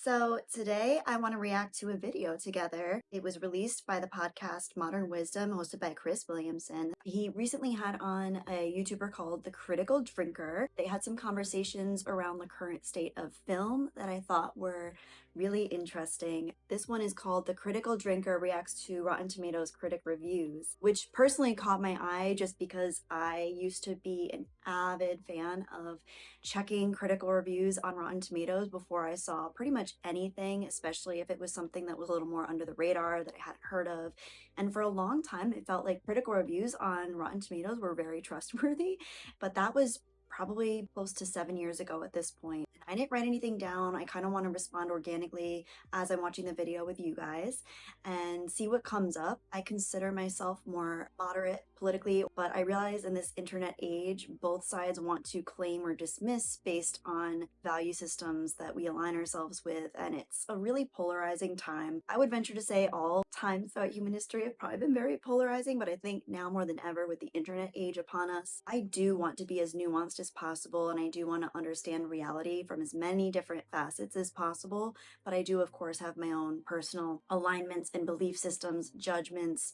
So today I want to react to a video together. It was released by the podcast Modern Wisdom, hosted by Chris Williamson. He recently had on a YouTuber called The Critical Drinker. They had some conversations around the current state of film that I thought were really interesting. This one is called The Critical Drinker Reacts to Rotten Tomatoes Critic Reviews, which personally caught my eye just because I used to be an avid fan of checking critical reviews on Rotten Tomatoes before I saw pretty much anything, especially if it was something that was a little more under the radar that I hadn't heard of. And for a long time, it felt like critical reviews on Rotten Tomatoes were very trustworthy, but that was probably close to 7 years ago at this point. I didn't write anything down. I kind of want to respond organically as I'm watching the video with you guys and see what comes up. I consider myself more moderate politically, but I realize in this internet age, both sides want to claim or dismiss based on value systems that we align ourselves with, and it's a really polarizing time. I would venture to say all times throughout human history have probably been very polarizing, but I think now more than ever with the internet age upon us, I do want to be as nuanced as possible, and I do want to understand reality from as many different facets as possible, but I do of course have my own personal alignments and belief systems, judgments,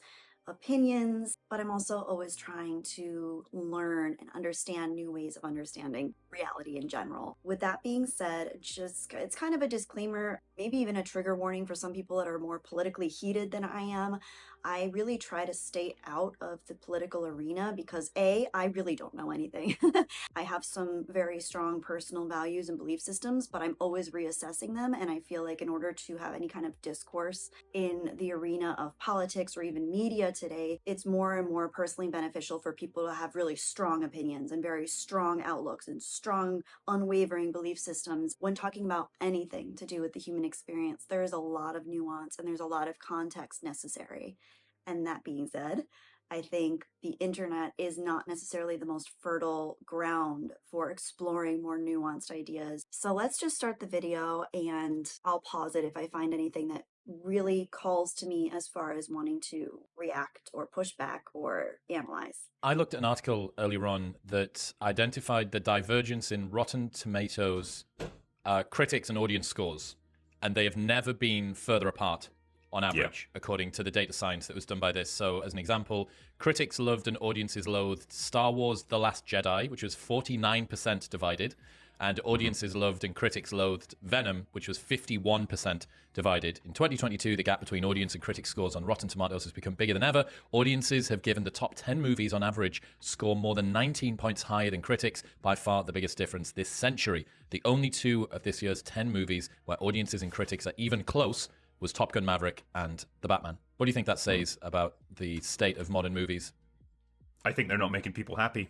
opinions, but I'm also always trying to learn and understand new ways of understanding reality in general. With that being said, it's kind of a disclaimer, maybe even a trigger warning for some people that are more politically heated than I am. I really try to stay out of the political arena because A, I really don't know anything. I have some very strong personal values and belief systems, but I'm always reassessing them. And I feel like in order to have any kind of discourse in the arena of politics or even media today, it's more and more personally beneficial for people to have really strong opinions and very strong outlooks and strong, unwavering belief systems. When talking about anything to do with the human experience, there is a lot of nuance and there's a lot of context necessary. And that being said, I think the internet is not necessarily the most fertile ground for exploring more nuanced ideas. So let's just start the video and I'll pause it if I find anything that really calls to me as far as wanting to react or push back or analyze. I looked at an article earlier on that identified the divergence in Rotten Tomatoes critics and audience scores, and they have never been further apart on average, according to the data science that was done by this. So as an example, critics loved and audiences loathed Star Wars The Last Jedi, which was 49% divided, and audiences loved and critics loathed Venom, which was 51% divided. In 2022, the gap between audience and critic scores on Rotten Tomatoes has become bigger than ever. Audiences have given the top 10 movies on average score more than 19 points higher than critics, by far the biggest difference this century. The only two of this year's 10 movies where audiences and critics are even close was Top Gun Maverick and The Batman. What do you think that says about the state of modern movies? I think they're not making people happy.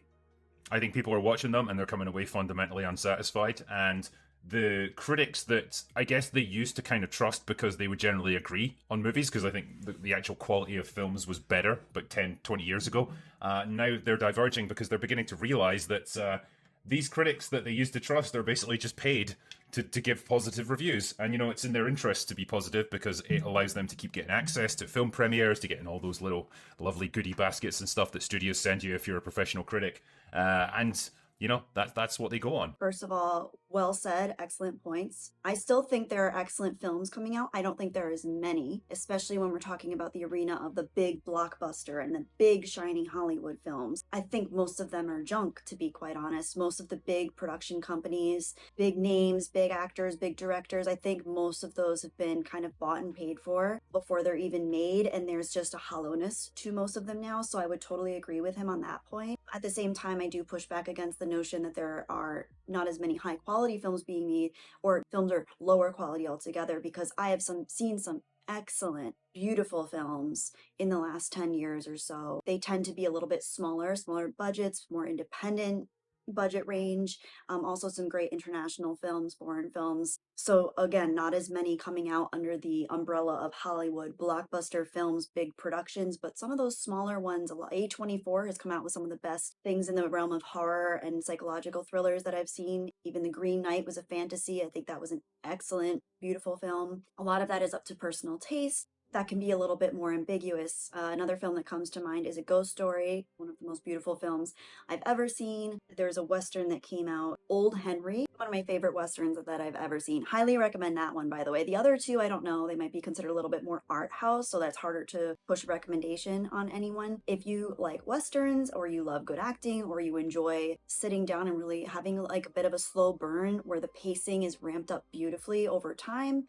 I think people are watching them and they're coming away fundamentally unsatisfied. And the critics that I guess they used to kind of trust because they would generally agree on movies, because I think the actual quality of films was better about 10, 20 years ago. Now they're diverging because they're beginning to realize that these critics that they used to trust are basically just paid to give positive reviews. And, you know, it's in their interest to be positive because it allows them to keep getting access to film premieres, to getting all those little lovely goodie baskets and stuff that studios send you if you're a professional critic. And, you know, that's what they go on. First of all, well said, excellent points. I still think there are excellent films coming out. I don't think there are as many, especially when we're talking about the arena of the big blockbuster and the big shiny Hollywood films. I think most of them are junk, to be quite honest. Most of the big production companies, big names, big actors, big directors, I think most of those have been kind of bought and paid for before they're even made, and there's just a hollowness to most of them now, so I would totally agree with him on that point. At the same time, I do push back against the notion that there are not as many high quality films being made, or films are lower quality altogether, because I have seen some excellent, beautiful films in the last 10 years or so. They tend to be a little bit smaller budgets, more independent budget range, also some great international films, foreign films. So again, not as many coming out under the umbrella of Hollywood blockbuster films, big productions, but some of those smaller ones. A24 has come out with some of the best things in the realm of horror and psychological thrillers that I've seen. Even The Green Knight was a fantasy. I think that was an excellent, beautiful film. A lot of that is up to personal taste. that can be a little bit more ambiguous. Another film that comes to mind is A Ghost Story, one of the most beautiful films I've ever seen. There's a Western that came out, Old Henry, one of my favorite Westerns that I've ever seen. Highly recommend that one, by the way. The other two, I don't know, they might be considered a little bit more art house, so that's harder to push a recommendation on anyone. If you like Westerns, or you love good acting, or you enjoy sitting down and really having like a bit of a slow burn where the pacing is ramped up beautifully over time,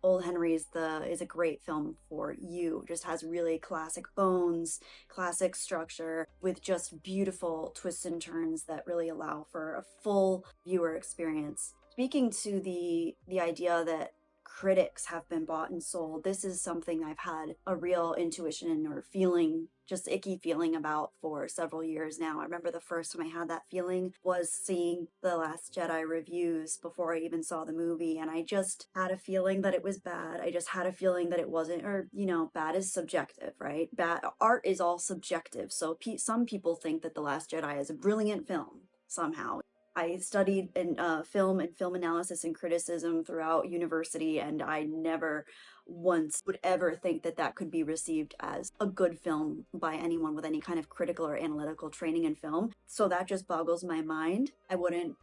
Old Henry is a great film for you. Just has really classic bones, classic structure with just beautiful twists and turns that really allow for a full viewer experience. Speaking to the idea that critics have been bought and sold, this is something I've had a real intuition or feeling, just icky feeling about for several years now. I remember the first time I had that feeling was seeing the Last Jedi reviews before I even saw the movie, and I just had a feeling that it was bad. I just had a feeling that it wasn't, or bad is subjective, right? Bad art is all subjective. So some people think that The Last Jedi is a brilliant film somehow. I studied in film and film analysis and criticism throughout university, and I never once would ever think that that could be received as a good film by anyone with any kind of critical or analytical training in film. So that just boggles my mind. I wouldn't,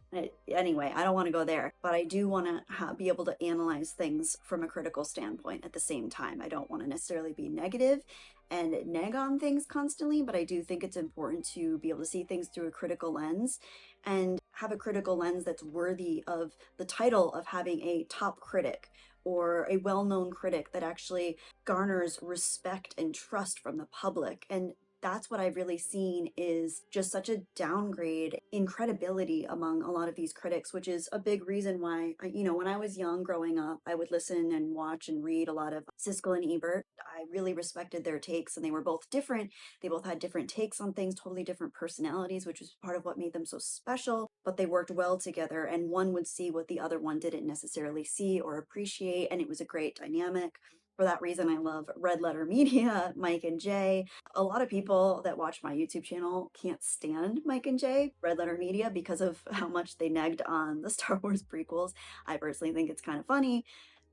anyway, I don't want to go there, but I do want to be able to analyze things from a critical standpoint at the same time. I don't want to necessarily be negative and neg on things constantly, but I do think it's important to be able to see things through a critical lens and have a critical lens that's worthy of the title of having a top critic or a well-known critic that actually garners respect and trust from the public. And that's what I've really seen is just such a downgrade in credibility among a lot of these critics, which is a big reason why, when I was young growing up, I would listen and watch and read a lot of Siskel and Ebert. I really respected their takes, and they were both different. They both had different takes on things, totally different personalities, which was part of what made them so special, but they worked well together, and one would see what the other one didn't necessarily see or appreciate, and it was a great dynamic. For that reason, I love Red Letter Media, Mike and Jay. A lot of people that watch my YouTube channel can't stand Mike and Jay, Red Letter Media, because of how much they negged on the Star Wars prequels. I personally think it's kind of funny,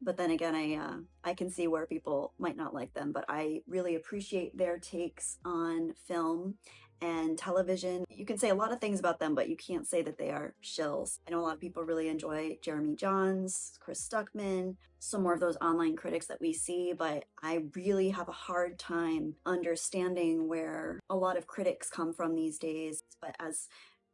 but then again, I can see where people might not like them, but I really appreciate their takes on film and television. You can say a lot of things about them, but you can't say that they are shills. I know a lot of people really enjoy Jeremy Johns, Chris Stuckman, some more of those online critics that we see, but I really have a hard time understanding where a lot of critics come from these days. But as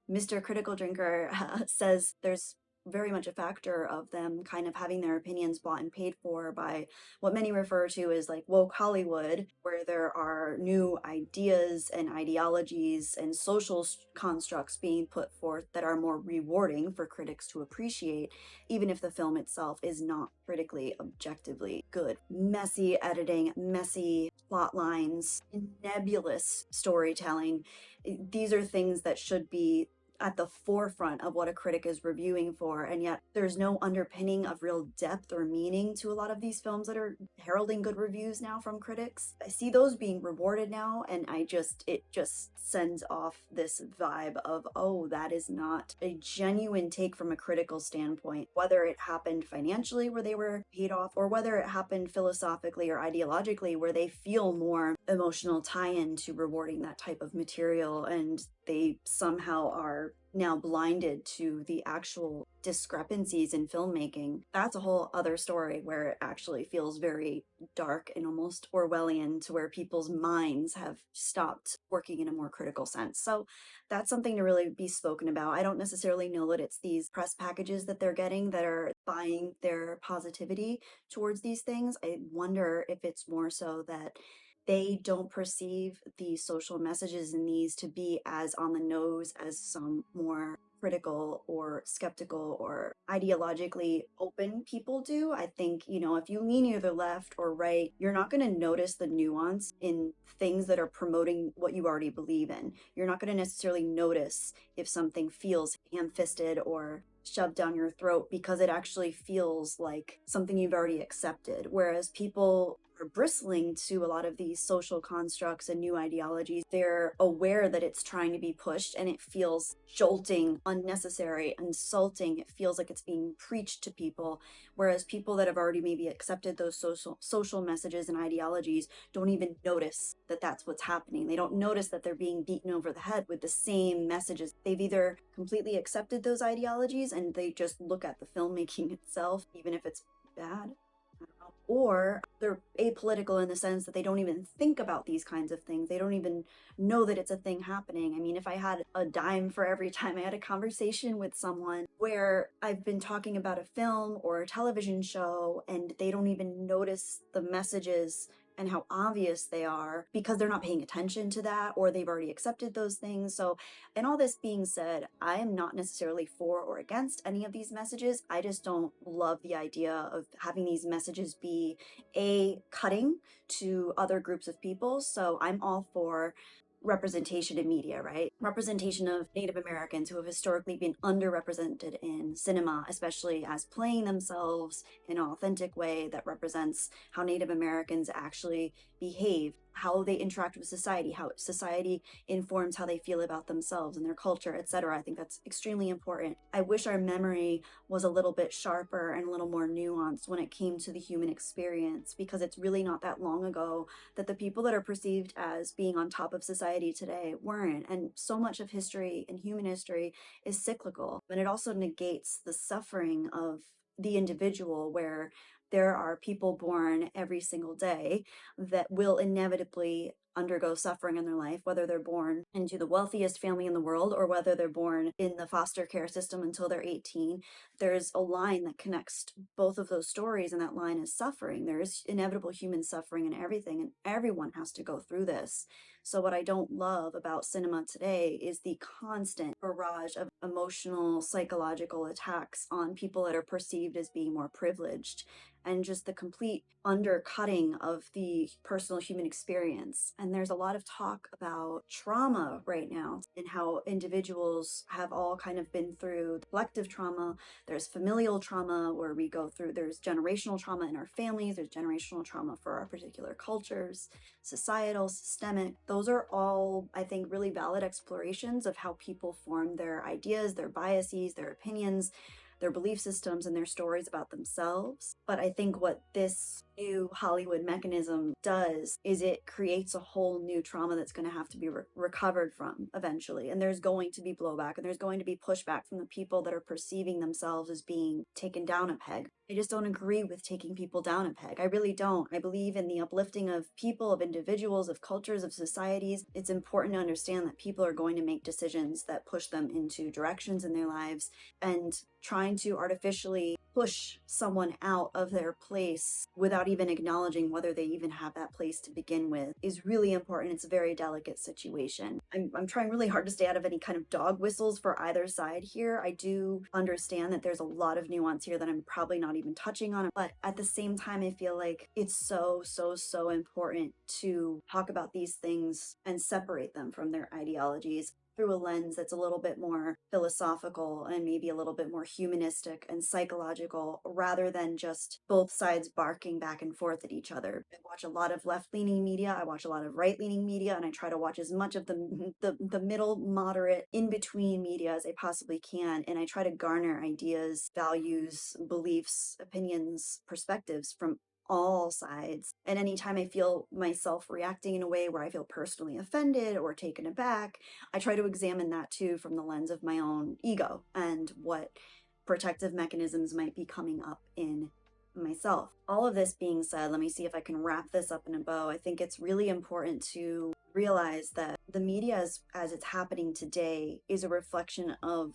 Mr. Critical Drinker says, there's very much a factor of them kind of having their opinions bought and paid for by what many refer to as like woke Hollywood, where there are new ideas and ideologies and social constructs being put forth that are more rewarding for critics to appreciate, even if the film itself is not critically objectively good. Messy editing, messy plot lines, nebulous storytelling. These are things that should be at the forefront of what a critic is reviewing for, and yet there's no underpinning of real depth or meaning to a lot of these films that are heralding good reviews now from critics. I see those being rewarded now, and it just sends off this vibe of, oh, that is not a genuine take from a critical standpoint, whether it happened financially where they were paid off, or whether it happened philosophically or ideologically where they feel more emotional tie-in to rewarding that type of material, and they somehow are now blinded to the actual discrepancies in filmmaking. That's a whole other story where it actually feels very dark and almost Orwellian, to where people's minds have stopped working in a more critical sense. So that's something to really be spoken about. I don't necessarily know that it's these press packages that they're getting that are buying their positivity towards these things. I wonder if it's more so that they don't perceive the social messages in these to be as on the nose as some more critical or skeptical or ideologically open people do. I think, if you lean either left or right, you're not going to notice the nuance in things that are promoting what you already believe in. You're not going to necessarily notice if something feels ham-fisted or shoved down your throat because it actually feels like something you've already accepted. Whereas people are bristling to a lot of these social constructs and new ideologies. They're aware that it's trying to be pushed, and it feels jolting, unnecessary, insulting. It feels like it's being preached to people, whereas people that have already maybe accepted those social messages and ideologies don't even notice that that's what's happening. They don't notice that they're being beaten over the head with the same messages. They've either completely accepted those ideologies and they just look at the filmmaking itself, even if it's bad, or they're apolitical in the sense that they don't even think about these kinds of things. They don't even know that it's a thing happening. I mean, if I had a dime for every time I had a conversation with someone where I've been talking about a film or a television show and they don't even notice the messages and how obvious they are because they're not paying attention to that, or they've already accepted those things. So, and all this being said, I am not necessarily for or against any of these messages. I just don't love the idea of having these messages be cutting to other groups of people. So I'm all for representation in media, right? Representation of Native Americans who have historically been underrepresented in cinema, especially as playing themselves in an authentic way that represents how Native Americans actually behave, how they interact with society, how society informs how they feel about themselves and their culture, etc. I think that's extremely important. I wish our memory was a little bit sharper and a little more nuanced when it came to the human experience, because it's really not that long ago that the people that are perceived as being on top of society today weren't. And so much of history and human history is cyclical, and it also negates the suffering of the individual, where there are people born every single day that will inevitably undergo suffering in their life, whether they're born into the wealthiest family in the world or whether they're born in the foster care system until they're 18. There's a line that connects both of those stories, and that line is suffering. There is inevitable human suffering in everything, and everyone has to go through this. So what I don't love about cinema today is the constant barrage of emotional, psychological attacks on people that are perceived as being more privileged, and just the complete undercutting of the personal human experience. And there's a lot of talk about trauma right now and how individuals have all kind of been through collective trauma. There's familial trauma where we go through, there's generational trauma in our families, there's generational trauma for our particular cultures, societal, systemic. Those are all, I think, really valid explorations of how people form their ideas, their biases, their opinions, their belief systems, and their stories about themselves. But I think what this new Hollywood mechanism does is it creates a whole new trauma that's going to have to be recovered from eventually. And there's going to be blowback, and there's going to be pushback from the people that are perceiving themselves as being taken down a peg. I just don't agree with taking people down a peg. I really don't. I believe in the uplifting of people, of individuals, of cultures, of societies. It's important to understand that people are going to make decisions that push them into directions in their lives, and trying to artificially push someone out of their place without even acknowledging whether they even have that place to begin with is really important. It's a very delicate situation. I'm trying really hard to stay out of any kind of dog whistles for either side here. I do understand that there's a lot of nuance here that I'm probably not even touching on, but at the same time, I feel like it's so important to talk about these things and separate them from their ideologies through a lens that's a little bit more philosophical and maybe a little bit more humanistic and psychological, rather than just both sides barking back and forth at each other. I watch a lot of left-leaning media, I watch a lot of right-leaning media, and I try to watch as much of the middle, moderate, in-between media as I possibly can, and I try to garner ideas, values, beliefs, opinions, perspectives from all sides. And anytime I feel myself reacting in a way where I feel personally offended or taken aback, I try to examine that too from the lens of my own ego and what protective mechanisms might be coming up in myself. All of this being said, let me see if I can wrap this up in a bow. I think it's really important to realize that the media as it's happening today is a reflection of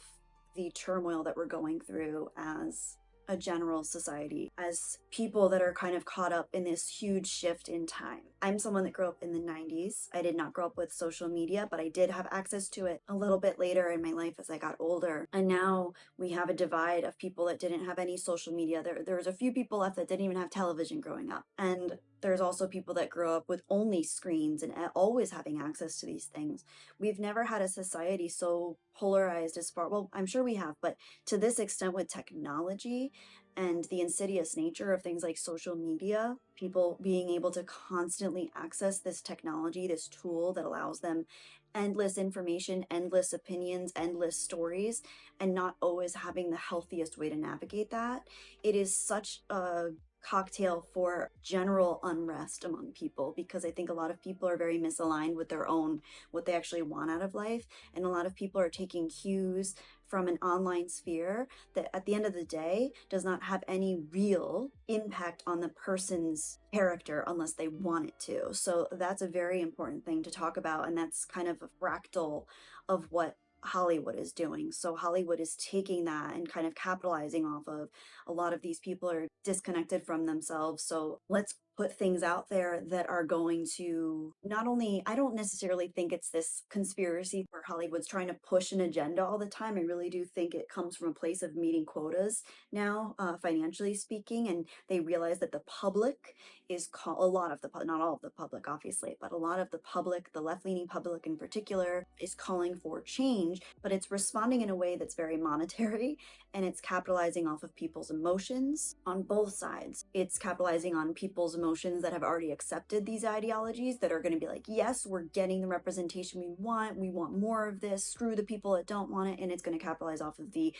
the turmoil that we're going through as a general society, as people that are kind of caught up in this huge shift in time. I'm someone that grew up in the 90s. I did not grow up with social media, but I did have access to it a little bit later in my life as I got older. And now we have a divide of people that didn't have any social media. There was a few people left that didn't even have television growing up. And there's also people that grow up with only screens and always having access to these things. We've never had a society so polarized as far, well, I'm sure we have, but to this extent with technology and the insidious nature of things like social media, people being able to constantly access this technology, this tool that allows them endless information, endless opinions, endless stories, and not always having the healthiest way to navigate that. It is such a cocktail for general unrest among people, because I think a lot of people are very misaligned with their own, what they actually want out of life. And a lot of people are taking cues from an online sphere that at the end of the day does not have any real impact on the person's character unless they want it to. So that's a very important thing to talk about. And that's kind of a fractal of what Hollywood is doing. So Hollywood is taking that and kind of capitalizing off of. A lot of these people are disconnected from themselves. So let's put things out there that are going to not only, I don't necessarily think it's this conspiracy where Hollywood's trying to push an agenda all the time. I really do think it comes from a place of meeting quotas now, financially speaking, and they realize that the public is a lot of the, not all of the public obviously, but a lot of the public, the left-leaning public in particular, is calling for change, but it's responding in a way that's very monetary, and it's capitalizing off of people's emotions on both sides. It's capitalizing on people's emotions that have already accepted these ideologies, that are going to be like, yes, we're getting the representation we want more of this, screw the people that don't want it. And it's going to capitalize off of the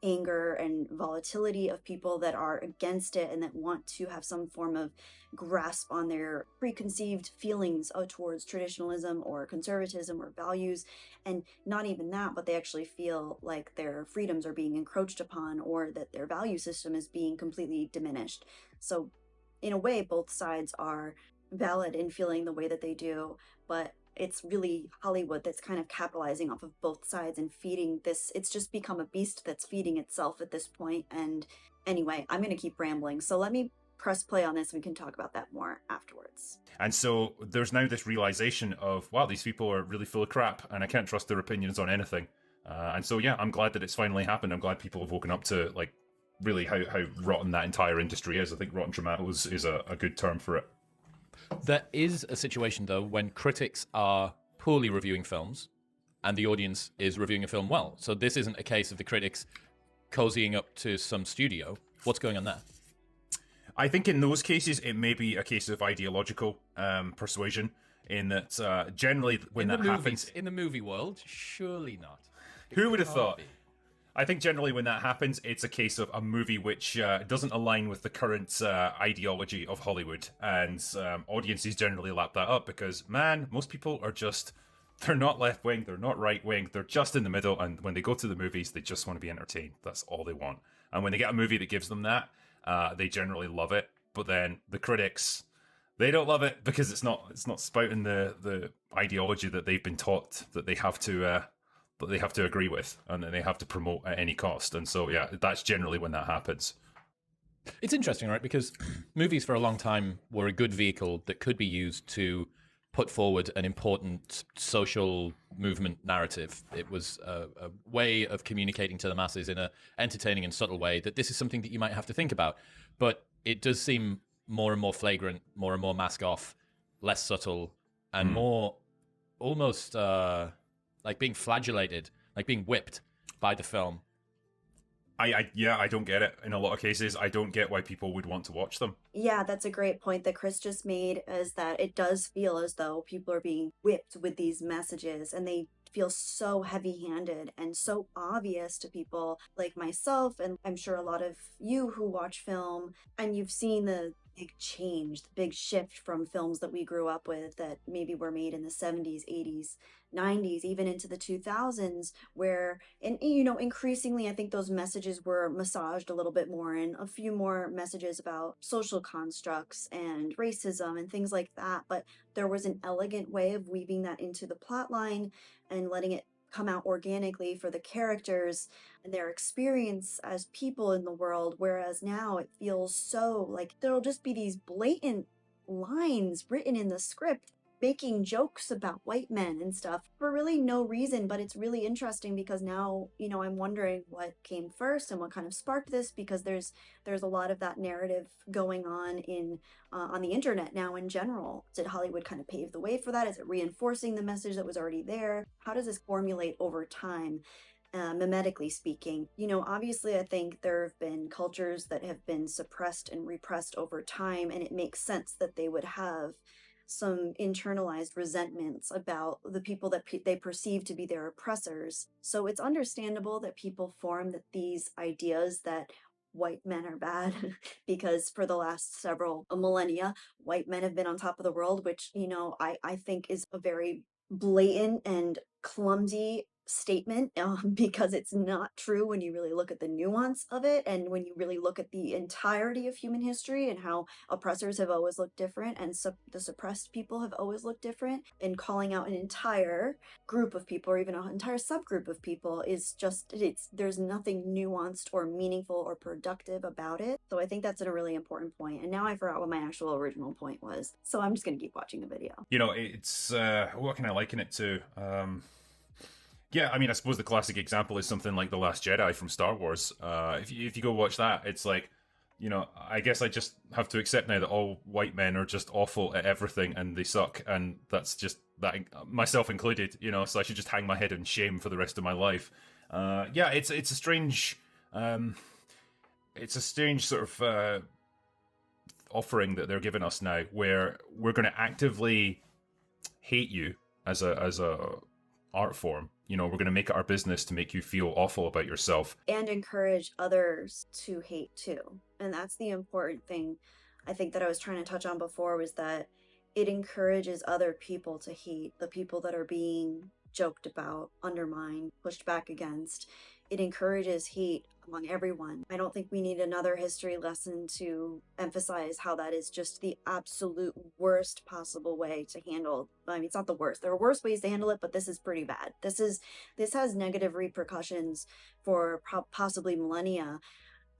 anger and volatility of people that are against it and that want to have some form of grasp on their preconceived feelings towards traditionalism or conservatism or values. And not even that, but they actually feel like their freedoms are being encroached upon, or that their value system is being completely diminished. So in a way, both sides are valid in feeling the way that they do, but it's really Hollywood that's kind of capitalizing off of both sides and feeding this. It's just become a beast that's feeding itself at this point. And anyway, I'm going to keep rambling. So let me press play on this and we can talk about that more afterwards. And so there's now this realization of, wow, these people are really full of crap and I can't trust their opinions on anything. And so, yeah, I'm glad that it's finally happened. I'm glad people have woken up to, like, really how rotten that entire industry is. I think Rotten Tomatoes is a good term for it. There is a situation, though, when critics are poorly reviewing films and the audience is reviewing a film well. So this isn't a case of the critics cozying up to some studio. What's going on there? I think in those cases, it may be a case of ideological persuasion, in that generally when that happens... In the movie world, surely not. Who would have thought? I think generally when that happens, it's a case of a movie which doesn't align with the current ideology of Hollywood, and audiences generally lap that up because, man, most people are just, they're not left-wing, they're not right-wing, they're just in the middle, and when they go to the movies, they just want to be entertained. That's all they want. And when they get a movie that gives them that, they generally love it. But then the critics, they don't love it because it's not spouting the ideology that they've been taught that they have to... that they have to agree with and that they have to promote at any cost. And so, yeah, that's generally when that happens. It's interesting, right? Because movies for a long time were a good vehicle that could be used to put forward an important social movement narrative. It was a way of communicating to the masses in an entertaining and subtle way that this is something that you might have to think about. But it does seem more and more flagrant, more and more mask off, less subtle, and more almost... like being flagellated, like being whipped by the film. I don't get it in a lot of cases. I don't get why people would want to watch them. Yeah, that's a great point that Chris just made, is that it does feel as though people are being whipped with these messages, and they feel so heavy-handed and so obvious to people like myself, and I'm sure a lot of you who watch film, and you've seen the big change, the big shift from films that we grew up with that maybe were made in the 70s, 80s, 90s, even into the 2000s, where, and you know, increasingly I think those messages were massaged a little bit more, and a few more messages about social constructs and racism and things like that, but there was an elegant way of weaving that into the plot line and letting it come out organically for the characters and their experience as people in the world, whereas now it feels so like there'll just be these blatant lines written in the script making jokes about white men and stuff for really no reason. But it's really interesting because now, I'm wondering what came first and what kind of sparked this, because there's a lot of that narrative going on on the internet now in general. Did Hollywood kind of pave the way for that? Is it reinforcing the message that was already there? How does this formulate over time? Mimetically speaking, obviously, I think there have been cultures that have been suppressed and repressed over time, and it makes sense that they would have some internalized resentments about the people that they perceive to be their oppressors. So it's understandable that people form these ideas that white men are bad because for the last several millennia, white men have been on top of the world, which, I think is a very blatant and clumsy statement, because it's not true when you really look at the nuance of it, and when you really look at the entirety of human history and how oppressors have always looked different, and the suppressed people have always looked different, and calling out an entire group of people or even an entire subgroup of people is just, there's nothing nuanced or meaningful or productive about it. So I think that's a really important point, and now I forgot what my actual original point was, so I'm just going to keep watching the video. It's what can I liken it to? Yeah, I mean, I suppose the classic example is something like The Last Jedi from Star Wars. If you go watch that, it's like, I guess I just have to accept now that all white men are just awful at everything and they suck, and that's just that, myself included. So I should just hang my head in shame for the rest of my life. Yeah, it's a strange, sort of offering that they're giving us now, where we're going to actively hate you as a art form. We're going to make it our business to make you feel awful about yourself. And encourage others to hate too. And that's the important thing, I think, that I was trying to touch on before, was that it encourages other people to hate the people that are being joked about, undermined, pushed back against. It encourages hate among everyone. I don't think we need another history lesson to emphasize how that is just the absolute worst possible way to handle. I mean, it's not the worst. There are worse ways to handle it, but this is pretty bad. This has negative repercussions for possibly millennia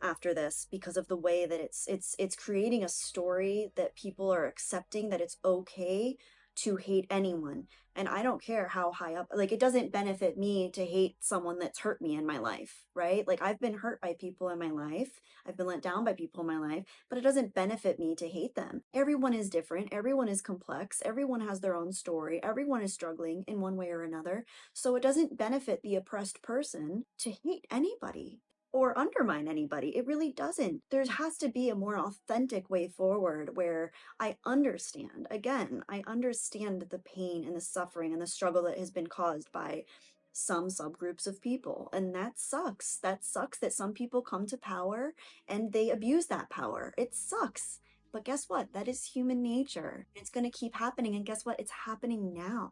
after this, because of the way that it's creating a story that people are accepting that it's okay to hate anyone. And I don't care how high up, like, it doesn't benefit me to hate someone that's hurt me in my life, right? Like, I've been hurt by people in my life, I've been let down by people in my life, but it doesn't benefit me to hate them. Everyone is different, everyone is complex, everyone has their own story, everyone is struggling in one way or another. So it doesn't benefit the oppressed person to hate anybody or undermine anybody. It really doesn't. There has to be a more authentic way forward where I understand the pain and the suffering and the struggle that has been caused by some subgroups of people. And that sucks. That sucks that some people come to power and they abuse that power. It sucks. But guess what? That is human nature. It's going to keep happening. And guess what? It's happening now.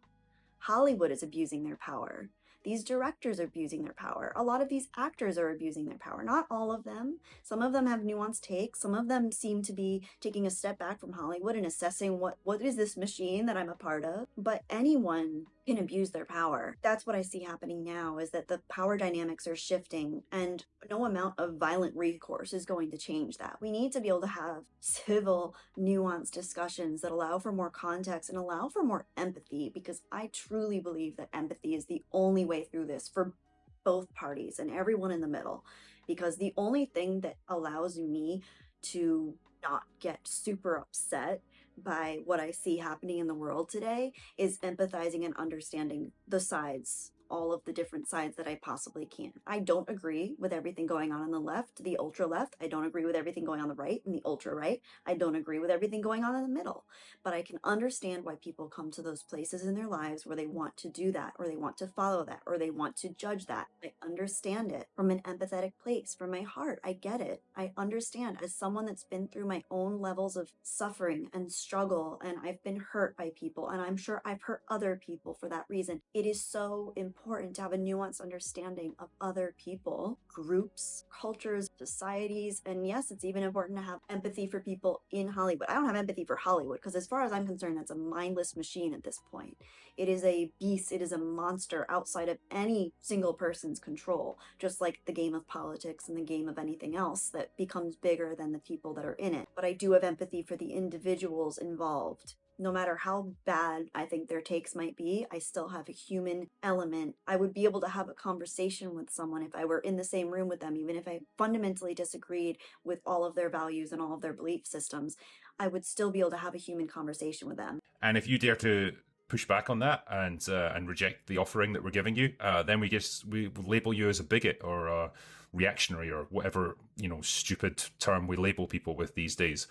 Hollywood is abusing their power. These directors are abusing their power. A lot of these actors are abusing their power. Not all of them. Some of them have nuanced takes. Some of them seem to be taking a step back from Hollywood and assessing what is this machine that I'm a part of. But anyone can abuse their power. That's what I see happening now, is that the power dynamics are shifting, and no amount of violent recourse is going to change that. We need to be able to have civil, nuanced discussions that allow for more context and allow for more empathy, because I truly believe that empathy is the only way through this for both parties and everyone in the middle. Because the only thing that allows me to not get super upset by what I see happening in the world today is empathizing and understanding the sides, all of the different sides that I possibly can. I don't agree with everything going on the left, the ultra left. I don't agree with everything going on the right and the ultra right. I don't agree with everything going on in the middle. But I can understand why people come to those places in their lives where they want to do that, or they want to follow that, or they want to judge that. I understand it from an empathetic place, from my heart. I get it. I understand, as someone that's been through my own levels of suffering and struggle, and I've been hurt by people, and I'm sure I've hurt other people for that reason. It is so important to have a nuanced understanding of other people, groups, cultures, societies, and yes, it's even important to have empathy for people in Hollywood. I don't have empathy for Hollywood because, as far as I'm concerned, that's a mindless machine at this point. It is a beast, it is a monster outside of any single person's control, just like the game of politics and the game of anything else that becomes bigger than the people that are in it. But I do have empathy for the individuals involved no matter how bad I think their takes might be, I still have a human element. I would be able to have a conversation with someone if I were in the same room with them, even if I fundamentally disagreed with all of their values and all of their belief systems. I would still be able to have a human conversation with them. And if you dare to push back on that and reject the offering that we're giving you, then we label you as a bigot or a reactionary or whatever stupid term we label people with these days.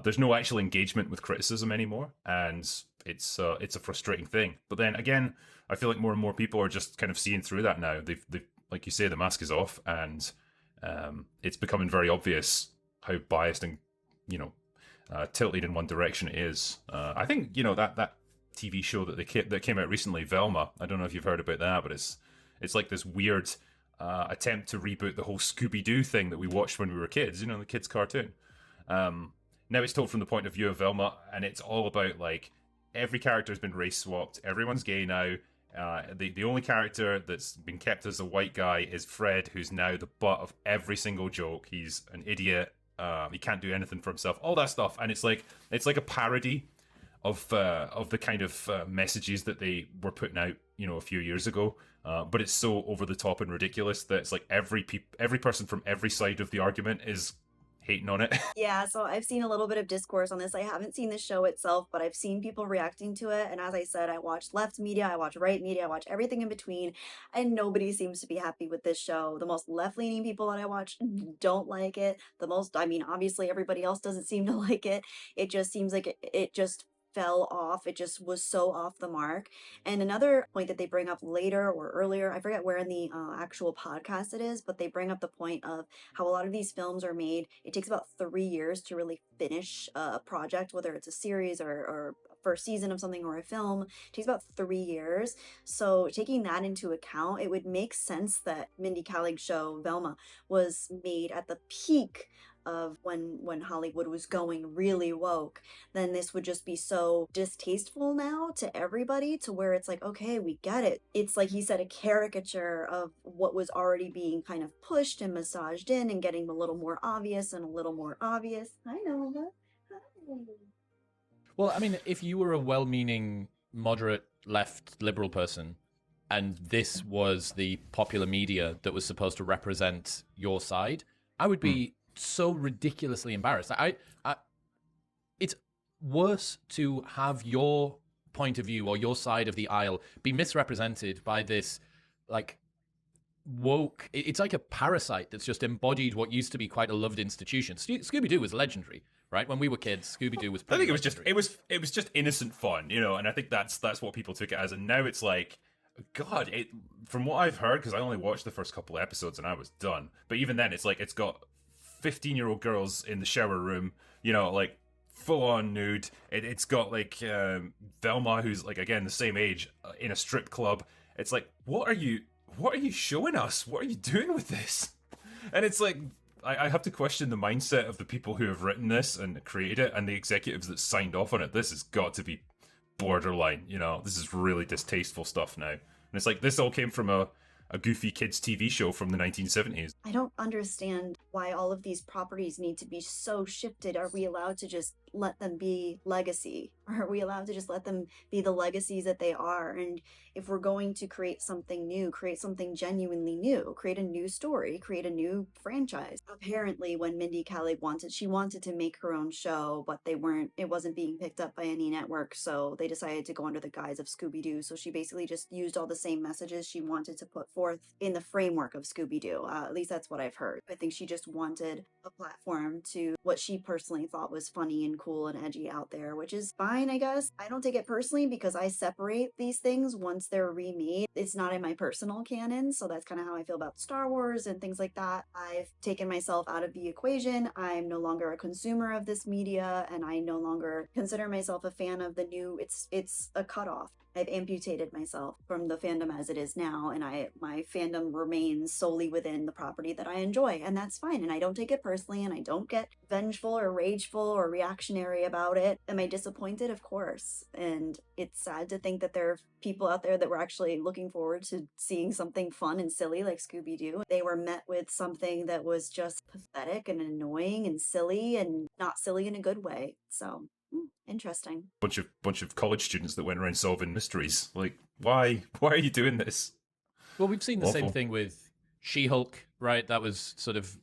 There's no actual engagement with criticism anymore, and it's a frustrating thing. But then again, I feel like more and more people are just kind of seeing through that now. They've like you say, the mask is off, and it's becoming very obvious how biased and tilted in one direction it is. I think that TV show that came out recently, Velma. I don't know if you've heard about that, but it's like this weird attempt to reboot the whole Scooby Doo thing that we watched when we were kids. The kids' cartoon. Now it's told from the point of view of Velma, and it's all about like every character has been race swapped. Everyone's gay now. The only character that's been kept as a white guy is Fred, who's now the butt of every single joke. He's an idiot. He can't do anything for himself. All that stuff, and it's like a parody of the kind of messages that they were putting out, a few years ago. But it's so over the top and ridiculous that it's like every person from every side of the argument is hating on it. Yeah, so I've seen a little bit of discourse on this. I haven't seen the show itself, but I've seen people reacting to it. And as I said, I watch left media, I watch right media, I watch everything in between, and nobody seems to be happy with this show. The most left-leaning people that I watch don't like it. Obviously everybody else doesn't seem to like it. It just seems like it just fell off. It just was so off the mark. And another point that they bring up later or earlier, I forget where in the actual podcast it is, but they bring up the point of how a lot of these films are made. It takes about 3 years to really finish a project, whether it's a series or first season of something or a film. It takes about 3 years. So taking that into account, it would make sense that Mindy Kalig's show Velma was made at the peak of when Hollywood was going really woke. Then this would just be so distasteful now to everybody, to where it's like, okay, we get it. It's like he said, a caricature of what was already being kind of pushed and massaged in and getting a little more obvious and a little more obvious. I know that. Well, I mean, if you were a well-meaning, moderate, left, liberal person, and this was the popular media that was supposed to represent your side, I would be so ridiculously embarrassed. It's worse to have your point of view or your side of the aisle be misrepresented by this, like, woke. It's like a parasite that's just embodied what used to be quite a loved institution. Scooby-Doo was legendary, right? When we were kids, Scooby-Doo was. I think it was just innocent fun, and I think that's what people took it as. And now it's like, God, from what I've heard, because I only watched the first couple of episodes and I was done. But even then, it's like it's got 15-year-old girls in the shower room, like full on nude. It's got like Velma, who's like again the same age, in a strip club. It's like, what are you showing us? What are you doing with this? And it's like, I have to question the mindset of the people who have written this and created it, and the executives that signed off on it. This has got to be borderline. This is really distasteful stuff now. And it's like, this all came from a goofy kids TV show from the 1970s. I don't understand why all of these properties need to be so shifted. Are we allowed to just let them be legacy? Or are we allowed to just let them be the legacies that they are? And if we're going to create something new, create something genuinely new, create a new story, create a new franchise. Apparently when Mindy Kaling wanted to make her own show, but it wasn't being picked up by any network, so they decided to go under the guise of Scooby-Doo. So she basically just used all the same messages she wanted to put forth in the framework of Scooby-Doo. At least that's what I've heard. I think she just wanted a platform to what she personally thought was funny and cool and edgy out there, which is fine, I guess. I don't take it personally because I separate these things once they're remade. It's not in my personal canon, so that's kind of how I feel about Star Wars and things like that. I've taken myself out of the equation. I'm no longer a consumer of this media, and I no longer consider myself a fan of the new. It's a cutoff. I've amputated myself from the fandom as it is now, and my fandom remains solely within the property that I enjoy, and that's fine. And I don't take it personally, and I don't get vengeful or rageful or reactionary about it. Am I disappointed? Of course. And it's sad to think that there are people out there that were actually looking forward to seeing something fun and silly like Scooby-Doo. They were met with something that was just pathetic and annoying and silly, and not silly in a good way. So Interesting. Bunch of college students that went around solving mysteries. Like, why are you doing this? Well, we've seen the same Awful. thing with She-Hulk, right? That was sort of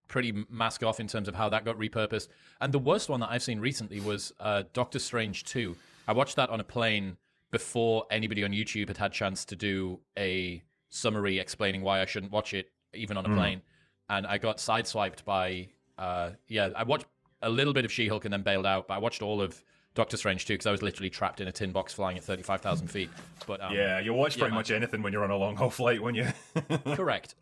pretty mask off in terms of how that got repurposed. And the worst one that I've seen recently was Doctor Strange 2. I watched that on a plane before anybody on YouTube had had chance to do a summary explaining why I shouldn't watch it, even on a plane. And I got sideswiped by, I watched a little bit of She-Hulk and then bailed out, but I watched all of Doctor Strange 2 because I was literally trapped in a tin box flying at 35,000 feet. But Yeah, you'll watch pretty much anything when you're on a long haul flight, won't you? correct.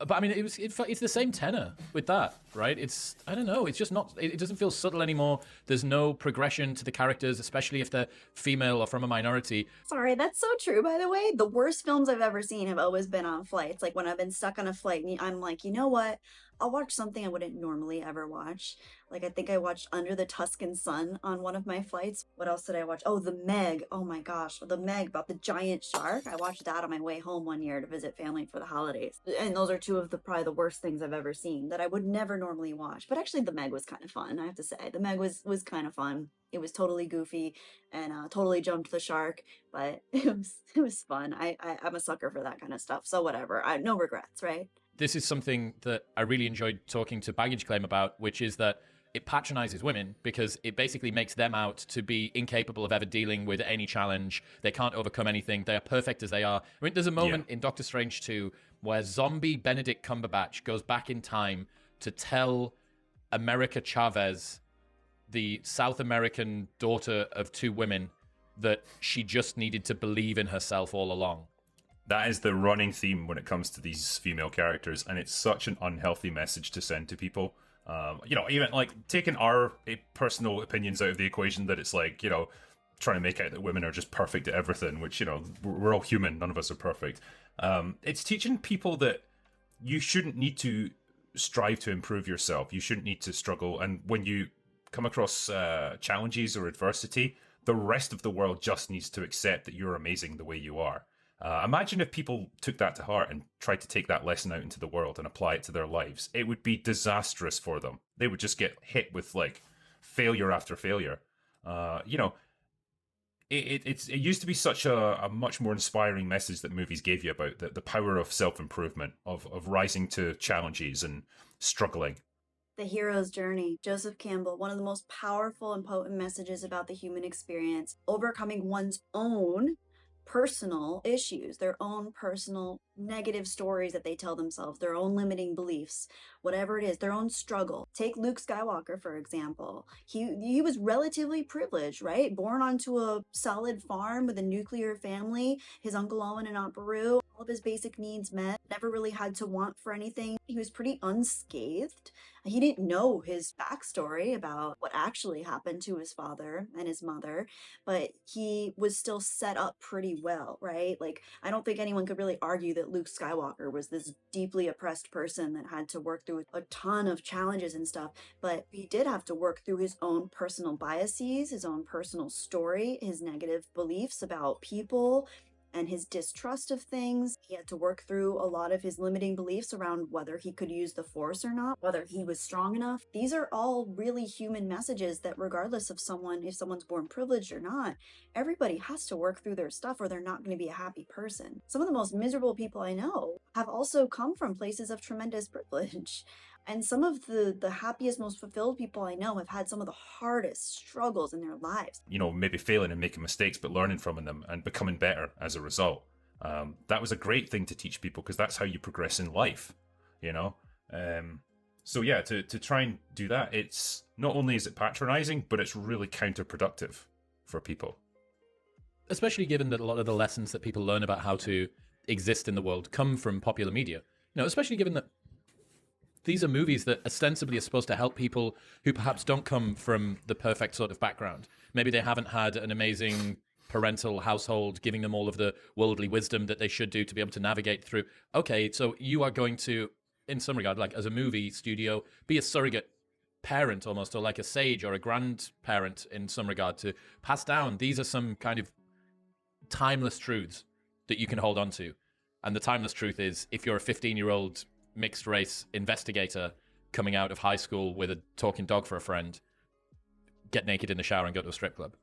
But I mean, it's the same tenor with that, right? It's, I don't know, it's just not, it doesn't feel subtle anymore. There's no progression to the characters, especially if they're female or from a minority. Sorry, that's so true, by the way. The worst films I've ever seen have always been on flights. Like when I've been stuck on a flight and I'm like, you know what? I'll watch something I wouldn't normally ever watch. Like I think I watched Under the Tuscan Sun on one of my flights. What else did I watch? Oh, The Meg. Oh my gosh, The Meg about the giant shark. I watched that on my way home one year to visit family for the holidays. And those are two of the probably the worst things I've ever seen that I would never normally watch. But actually The Meg was kind of fun, I have to say. The Meg was kind of fun. It was totally goofy and totally jumped the shark, but it was fun. I'm a sucker for that kind of stuff. So whatever. No regrets, right? This is something that I really enjoyed talking to Baggage Claim about, which is that it patronizes women because it basically makes them out to be incapable of ever dealing with any challenge. They can't overcome anything. They are perfect as they are. I mean, there's a moment in Doctor Strange 2 where zombie Benedict Cumberbatch goes back in time to tell America Chavez, the South American daughter of two women, that she just needed to believe in herself all along. That is the running theme when it comes to these female characters, and it's such an unhealthy message to send to people. Even like taking our personal opinions out of the equation, that it's like, trying to make out that women are just perfect at everything, which, we're all human, none of us are perfect. It's teaching people that you shouldn't need to strive to improve yourself. You shouldn't need to struggle. And when you come across challenges or adversity, the rest of the world just needs to accept that you're amazing the way you are. Imagine if people took that to heart and tried to take that lesson out into the world and apply it to their lives. It would be disastrous for them. They would just get hit with like failure after failure. It used to be such a much more inspiring message that movies gave you about the power of self-improvement, of rising to challenges and struggling. The Hero's Journey, Joseph Campbell, one of the most powerful and potent messages about the human experience, overcoming one's own personal issues, their own personal negative stories that they tell themselves, their own limiting beliefs, whatever it is, their own struggle. Take Luke Skywalker, for example. He was relatively privileged, right? Born onto a solid farm with a nuclear family, his Uncle Owen and Aunt Beru, all of his basic needs met, never really had to want for anything. He was pretty unscathed. He didn't know his backstory about what actually happened to his father and his mother, but he was still set up pretty well, right? Like, I don't think anyone could really argue that Luke Skywalker was this deeply oppressed person that had to work through a ton of challenges and stuff, but he did have to work through his own personal biases, his own personal story, his negative beliefs about people, and his distrust of things. He had to work through a lot of his limiting beliefs around whether he could use the Force or not, whether he was strong enough. These are all really human messages that regardless of if someone's born privileged or not, everybody has to work through their stuff or they're not going to be a happy person. Some of the most miserable people I know have also come from places of tremendous privilege. And some of the happiest, most fulfilled people I know have had some of the hardest struggles in their lives. Maybe failing and making mistakes, but learning from them and becoming better as a result. That was a great thing to teach people because that's how you progress in life, So yeah, to try and do that, it's not only is it patronizing, but it's really counterproductive for people. Especially given that a lot of the lessons that people learn about how to exist in the world come from popular media. Especially given that these are movies that ostensibly are supposed to help people who perhaps don't come from the perfect sort of background. Maybe they haven't had an amazing parental household giving them all of the worldly wisdom that they should do to be able to navigate through. Okay, so you are going to, in some regard, like as a movie studio, be a surrogate parent almost, or like a sage or a grandparent in some regard to pass down. These are some kind of timeless truths that you can hold on to. And the timeless truth is, if you're a 15-year-old mixed race investigator coming out of high school with a talking dog for a friend, get naked in the shower and go to a strip club.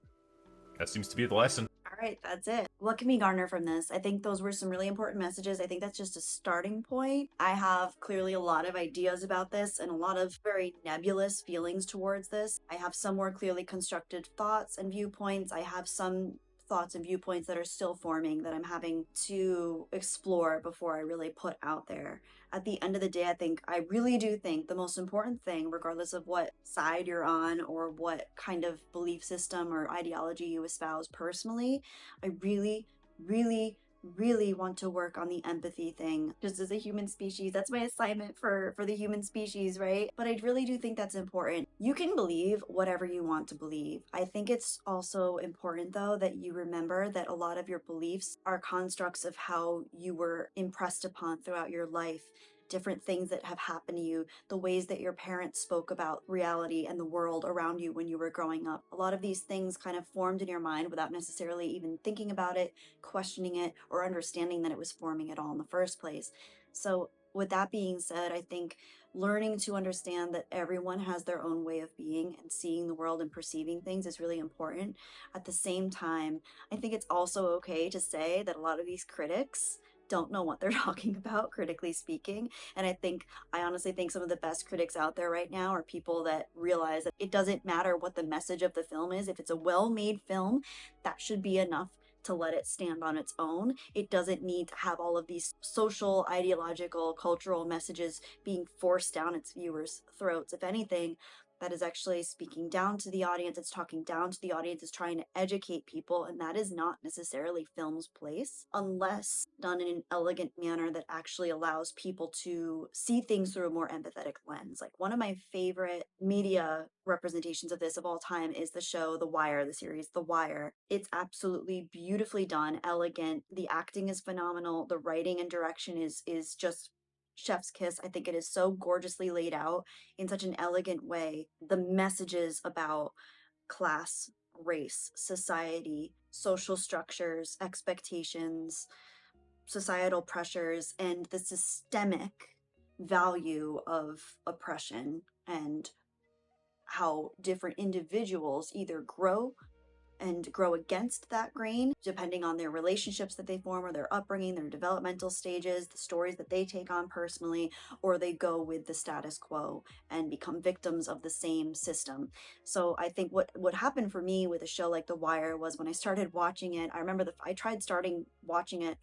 That seems to be the lesson. All right, that's it. What can we garner from this? I think those were some really important messages. I think that's just a starting point. I have clearly a lot of ideas about this and a lot of very nebulous feelings towards this. I have some more clearly constructed thoughts and viewpoints. I have some thoughts and viewpoints that are still forming that I'm having to explore before I really put out there. At the end of the day, I really do think the most important thing, regardless of what side you're on or what kind of belief system or ideology you espouse personally, I really, really, really want to work on the empathy thing just as a human species. That's my assignment for the human species, right? But I really do think that's important. You can believe whatever you want to believe. I think it's also important though that you remember that a lot of your beliefs are constructs of how you were impressed upon throughout your life, different things that have happened to you, the ways that your parents spoke about reality and the world around you when you were growing up. A lot of these things kind of formed in your mind without necessarily even thinking about it, questioning it, or understanding that it was forming at all in the first place. So with that being said, I think learning to understand that everyone has their own way of being and seeing the world and perceiving things is really important. At the same time, I think it's also okay to say that a lot of these critics don't know what they're talking about, critically speaking. And I honestly think some of the best critics out there right now are people that realize that it doesn't matter what the message of the film is. If it's a well-made film, that should be enough to let it stand on its own. It doesn't need to have all of these social, ideological, cultural messages being forced down its viewers' throats. If anything, that is actually speaking down to the audience. It's talking down to the audience. It's trying to educate people. And that is not necessarily film's place unless done in an elegant manner that actually allows people to see things through a more empathetic lens. Like one of my favorite media representations of this of all time is the show The Wire, the series The Wire. It's absolutely beautifully done, elegant. The acting is phenomenal. The writing and direction is just chef's kiss. I think it is so gorgeously laid out in such an elegant way. The messages about class, race, society, social structures, expectations, societal pressures, and the systemic value of oppression and how different individuals either grow and grow against that grain, depending on their relationships that they form or their upbringing, their developmental stages, the stories that they take on personally, or they go with the status quo and become victims of the same system. So I think what happened for me with a show like The Wire was when I started watching it, I remember I tried starting watching it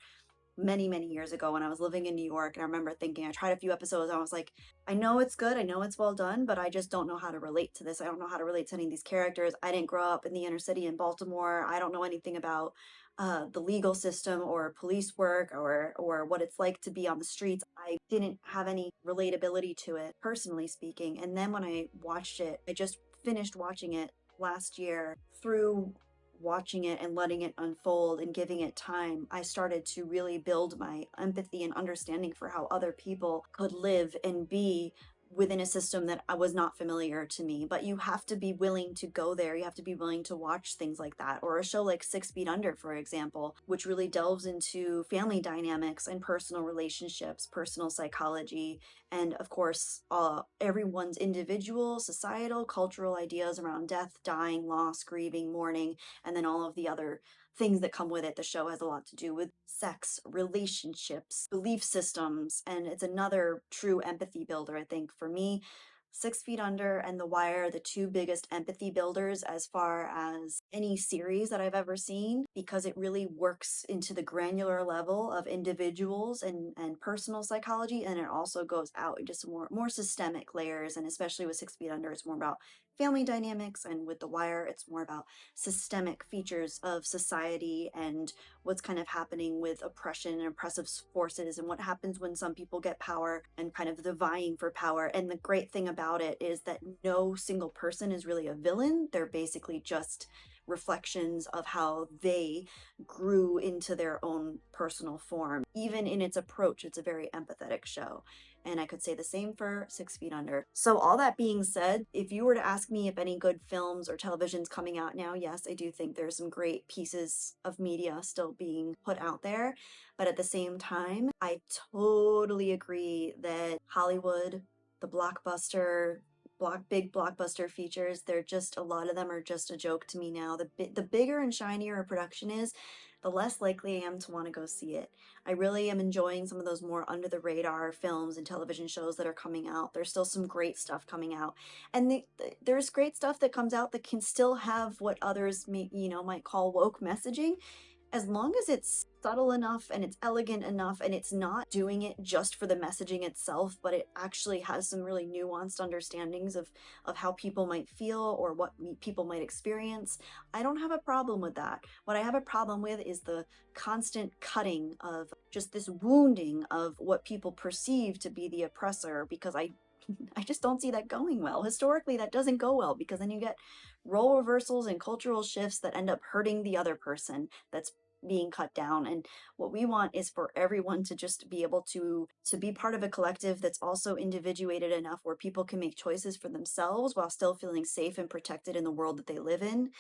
many years ago when I was living in New York. And I remember thinking, I tried a few episodes and I was like, I know it's good, I know it's well done, but I just don't know how to relate to this. I don't know how to relate to any of these characters. I didn't grow up in the inner city in Baltimore. I don't know anything about the legal system or police work or what it's like to be on the streets. I didn't have any relatability to it, personally speaking. And then when I watched it, I just finished watching it last year. Through watching it and letting it unfold and giving it time, I started to really build my empathy and understanding for how other people could live and be within a system that was not familiar to me. But you have to be willing to go there. You have to be willing to watch things like that. Or a show like 6 Feet Under, for example, which really delves into family dynamics and personal relationships, personal psychology, and of course, everyone's individual, societal, cultural ideas around death, dying, loss, grieving, mourning, and then all of the other things that come with it. The show has a lot to do with sex, relationships, belief systems, and it's another true empathy builder, I think. For me, 6 Feet Under and The Wire are the two biggest empathy builders as far as any series that I've ever seen, because it really works into the granular level of individuals and personal psychology, and it also goes out into some more systemic layers. And especially with 6 Feet Under, it's more about family dynamics, and with The Wire, it's more about systemic features of society and what's kind of happening with oppression and oppressive forces and what happens when some people get power and kind of the vying for power. And the great thing about it is that no single person is really a villain. They're basically just reflections of how they grew into their own personal form. Even in its approach, it's a very empathetic show. And I could say the same for 6 Feet Under. So all that being said, if you were to ask me if any good films or television's coming out now, yes, I do think there's some great pieces of media still being put out there. But at the same time, I totally agree that Hollywood, the blockbuster, big blockbuster features, they're just, a lot of them are just a joke to me now. The bigger and shinier a production is, the less likely I am to want to go see it. I really am enjoying some of those more under the radar films and television shows that are coming out. There's still some great stuff coming out. And there's great stuff that comes out that can still have what others might call woke messaging, as long as it's subtle enough and it's elegant enough and it's not doing it just for the messaging itself, but it actually has some really nuanced understandings of how people might feel or what people might experience. I don't have a problem with that. What I have a problem with is the constant cutting of just this wounding of what people perceive to be the oppressor, because I just don't see that going well. Historically, that doesn't go well, because then you get role reversals and cultural shifts that end up hurting the other person that's being cut down. And what we want is for everyone to just be able to be part of a collective that's also individuated enough where people can make choices for themselves while still feeling safe and protected in the world that they live in.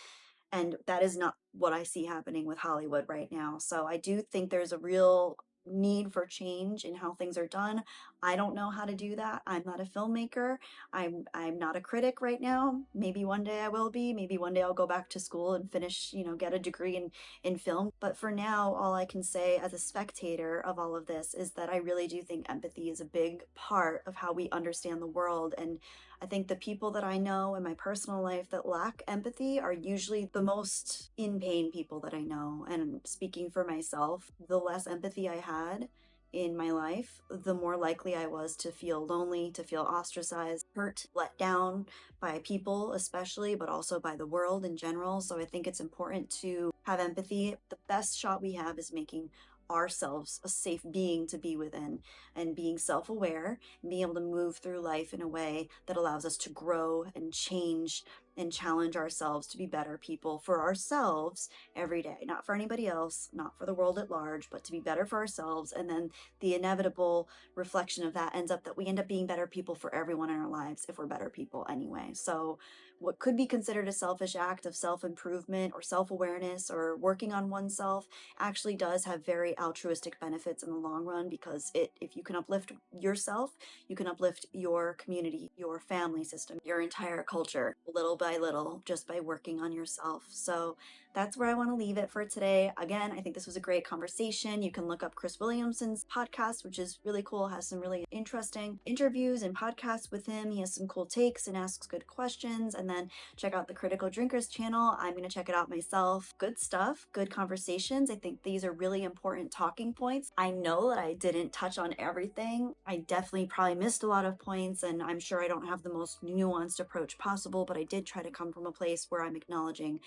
And that is not what I see happening with Hollywood right now. So I do think there's a real need for change in how things are done. I don't know how to do that. I'm not a filmmaker. I'm not a critic right now. Maybe one day I will be. Maybe one day I'll go back to school and finish, get a degree in film. But for now, all I can say as a spectator of all of this is that I really do think empathy is a big part of how we understand the world. And I think the people that I know in my personal life that lack empathy are usually the most in pain people that I know. And speaking for myself, the less empathy I had in my life, the more likely I was to feel lonely, to feel ostracized, hurt, let down by people, especially, but also by the world in general. So I think it's important to have empathy. The best shot we have is making ourselves a safe being to be within, and being self-aware and being able to move through life in a way that allows us to grow and change and challenge ourselves to be better people for ourselves every day, not for anybody else, not for the world at large, but to be better for ourselves. And then the inevitable reflection of that ends up that we end up being better people for everyone in our lives if we're better people anyway. So what could be considered a selfish act of self-improvement or self-awareness or working on oneself actually does have very altruistic benefits in the long run, because if you can uplift yourself, you can uplift your community, your family system, your entire culture, little by little, just by working on yourself. So that's where I want to leave it for today. Again, I think this was a great conversation. You can look up Chris Williamson's podcast, which is really cool, has some really interesting interviews and podcasts with him. He has some cool takes and asks good questions. And then check out the Critical Drinkers channel. I'm going to check it out myself. Good stuff, good conversations. I think these are really important talking points. I know that I didn't touch on everything. I definitely probably missed a lot of points, and I'm sure I don't have the most nuanced approach possible, but I did try to come from a place where I'm acknowledging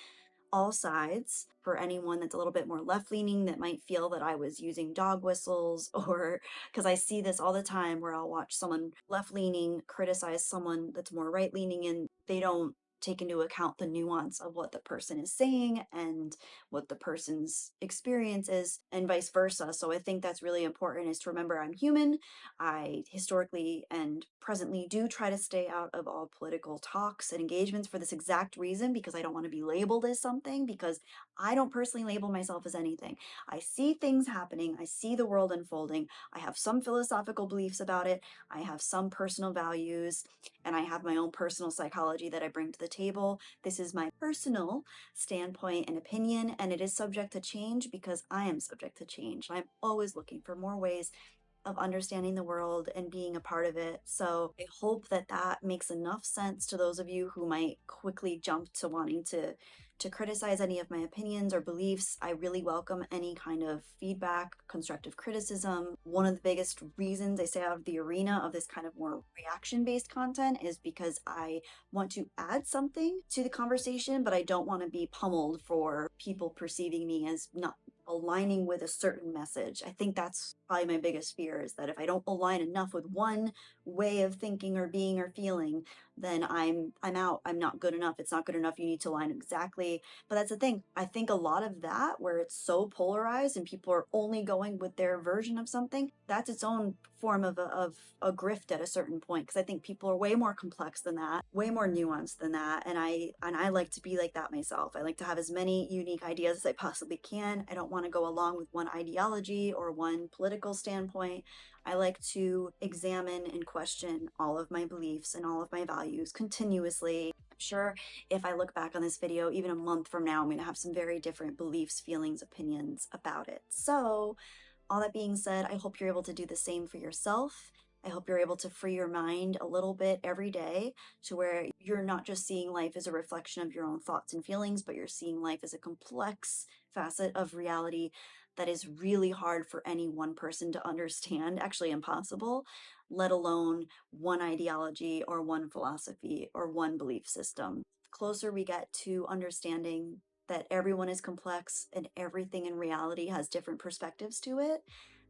all sides. For anyone that's a little bit more left leaning that might feel that I was using dog whistles, or because I see this all the time where I'll watch someone left leaning criticize someone that's more right leaning, and they don't take into account the nuance of what the person is saying and what the person's experience is, and vice versa. So I think that's really important, is to remember I'm human. I historically and presently do try to stay out of all political talks and engagements for this exact reason, because I don't want to be labeled as something, because I don't personally label myself as anything. I see things happening, I see the world unfolding, I have some philosophical beliefs about it, I have some personal values, and I have my own personal psychology that I bring to the table. This is my personal standpoint and opinion, and it is subject to change because I am subject to change. I'm always looking for more ways of understanding the world and being a part of it. So I hope that that makes enough sense to those of you who might quickly jump to wanting to criticize any of my opinions or beliefs. I really welcome any kind of feedback, constructive criticism. One of the biggest reasons I stay out of the arena of this kind of more reaction-based content is because I want to add something to the conversation, but I don't want to be pummeled for people perceiving me as not aligning with a certain message. I think that's probably my biggest fear, is that if I don't align enough with one way of thinking or being or feeling, then I'm out. I'm not good enough. It's not good enough. You need to align exactly. But that's the thing. I think a lot of that, where it's so polarized and people are only going with their version of something, that's its own form of a grift at a certain point, because I think people are way more complex than that, way more nuanced than that, and I like to be like that myself. I like to have as many unique ideas as I possibly can. I don't want to go along with one ideology or one political standpoint. I like to examine and question all of my beliefs and all of my values continuously. I'm sure if I look back on this video, even a month from now, I'm going to have some very different beliefs, feelings, opinions about it. So, all that being said, I hope you're able to do the same for yourself. I hope you're able to free your mind a little bit every day to where you're not just seeing life as a reflection of your own thoughts and feelings, but you're seeing life as a complex facet of reality that is really hard for any one person to understand, actually impossible, let alone one ideology or one philosophy or one belief system. The closer we get to understanding that everyone is complex and everything in reality has different perspectives to it,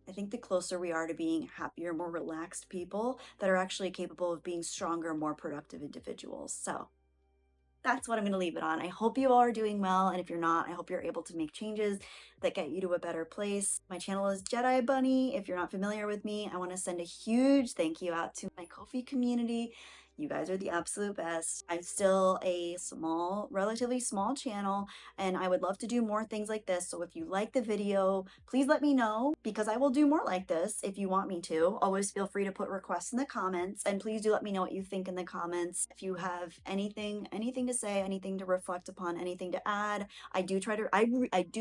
I think the closer we are to being happier, more relaxed people that are actually capable of being stronger, more productive individuals. So that's what I'm going to leave it on. I hope you all are doing well. And if you're not, I hope you're able to make changes that get you to a better place. My channel is Jedi Bunny. If you're not familiar with me, I want to send a huge thank you out to my Ko-fi community. You guys are the absolute best. I'm still a relatively small channel, and I would love to do more things like this. So if you like the video, please let me know because I will do more like this if you want me to. Always feel free to put requests in the comments, and please do let me know what you think in the comments. If you have anything to say, anything to reflect upon, anything to add, I do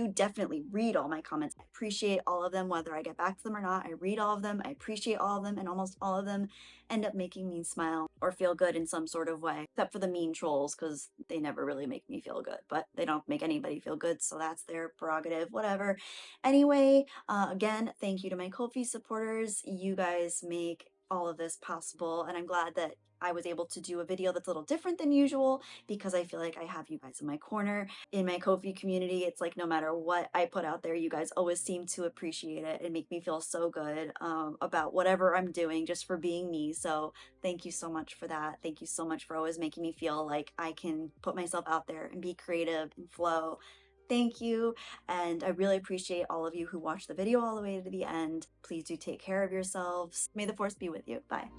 definitely read all my comments. I appreciate all of them, whether I get back to them or not. I read all of them. I appreciate all of them, and almost all of them end up making me smile or feel good in some sort of way, except for the mean trolls, because they never really make me feel good, but they don't make anybody feel good, so that's their prerogative, whatever. Anyway, again, thank you to my Ko-fi supporters. You guys make all of this possible, and I'm glad that I was able to do a video that's a little different than usual because I feel like I have you guys in my corner. In my Ko-fi community, it's like no matter what I put out there, you guys always seem to appreciate it and make me feel so good about whatever I'm doing just for being me. So thank you so much for that. Thank you so much for always making me feel like I can put myself out there and be creative and flow. Thank you, and I really appreciate all of you who watched the video all the way to the end. Please do take care of yourselves. May the force be with you. Bye.